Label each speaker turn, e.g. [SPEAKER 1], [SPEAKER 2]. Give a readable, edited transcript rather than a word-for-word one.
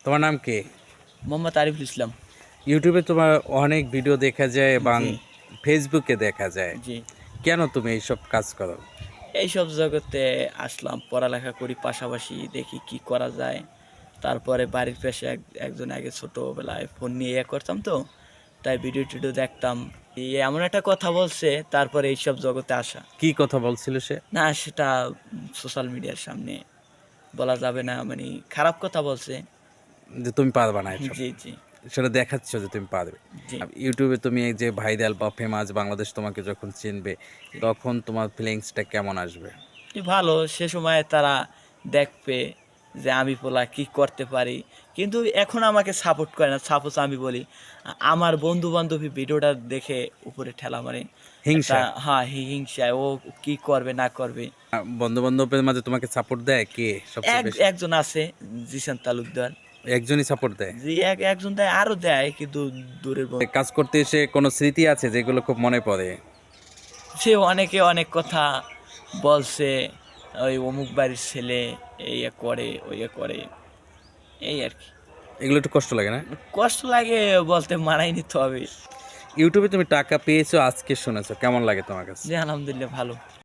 [SPEAKER 1] তোমার নাম কি?
[SPEAKER 2] মোহাম্মদ আরিফুল ইসলাম।
[SPEAKER 1] ইউটিউবে তোমার অনেক ভিডিও দেখা যায় এবং
[SPEAKER 2] জি
[SPEAKER 1] ফেসবুকে দেখা যায়।
[SPEAKER 2] জি
[SPEAKER 1] কেন তুমি এইসব কাজ করো?
[SPEAKER 2] এইসব জগতে আসলাম, পড়ালেখা করি, পাশাপাশি দেখি কি করা যায়। তারপরে বাড়ির পাশে একজন আগে ছোটোবেলায় ফোন নিয়ে করতাম, তো তাই ভিডিও টিডিও দেখতাম। এমন একটা কথা বলছে, তারপরে এইসব জগতে আসা।
[SPEAKER 1] কি কথা বলছিল সে?
[SPEAKER 2] না, সেটা সোশ্যাল মিডিয়ার সামনে বলা যাবে না, মানে খারাপ কথা বলছে।
[SPEAKER 1] যে তুমি পারবা না এসব,
[SPEAKER 2] জি জি
[SPEAKER 1] সেটা দেখাচ্ছ যে তুমি পারবে।
[SPEAKER 2] জি
[SPEAKER 1] ইউটিউবে তুমি এই যে ভাইরাল বা ফেমাস, বাংলাদেশ তোমাকে যখন চিনবে তখন তোমার ফিলিংসটা কেমন আসবে?
[SPEAKER 2] ভালো। সে সময় তারা দেখবে যে আমি পোলা কি করতে পারি, কিন্তু এখন আমাকে সাপোর্ট করে না। সাপোজ আমি বলি, আমার বন্ধু বান্ধবী ভিডিওটা দেখে উপরে ঠেলা মারে একটা,
[SPEAKER 1] হিংসা।
[SPEAKER 2] হ্যাঁ, হিংসায় ও কি করবে না করবে।
[SPEAKER 1] বন্ধু বান্ধবের মাঝে তোমাকে সাপোর্ট দেয় কে সবচেয়ে বেশি?
[SPEAKER 2] একজন আছে, জিসান তালুকদার।
[SPEAKER 1] একজনই সাপোর্ট দেয়?
[SPEAKER 2] যে একজন দেয়, আরো দেয়, কিন্তু দূরের
[SPEAKER 1] কাজ করতে এসে কোনো স্মৃতি আছে যেগুলো খুব মনে পড়ে?
[SPEAKER 2] সে অনেকে অনেক কথা বলছে, ওই অমুক বাড়ির ছেলে এই করে ওই করে, এই আর কি।
[SPEAKER 1] এগুলো একটু কষ্ট লাগে না?
[SPEAKER 2] কষ্ট লাগে বলতে, মানাই নিতে হবে।
[SPEAKER 1] ইউটিউবে তুমি টাকা পেয়েছো আজকে শুনেছো, কেমন লাগে তোমার কাছে?
[SPEAKER 2] জি, আলহামদুলিল্লাহ, ভালো।